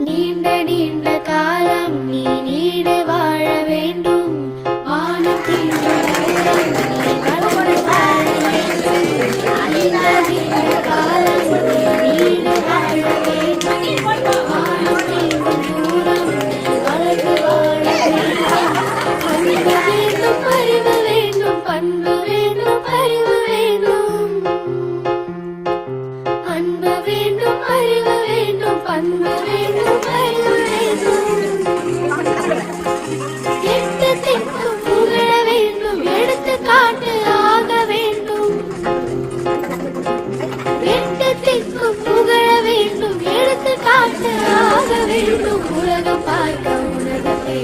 நீண்ட நீண்ட காலம் நீ நீடு வாழ வேண்டும். வானத்தின் தூரம் நீ வளர்ந்து வாழ வேண்டும். நீண்ட நீண்ட காலம் நீ நீடு வாழ வேண்டும். வானத்தின் தூரம் நீ வளர்ந்து வாழ வேண்டும். அன்பு வேண்டும், அறிவு வேண்டும், பண்பு வேண்டும், அறிவு வேண்டும். அன்பு வேண்டும், அறிவு வேண்டும், பண்பு வேண்டும், அறிவு வேண்டும். எட்டு திக்கும் புகழ வேண்டும், எடுத்துக்காட்டு ஆக வேண்டும். எட்டு திக்கும் புகழ வேண்டும், எடுத்துக்காட்டு ஆக வேண்டும். உலகம் பார்க்க உலகத்தை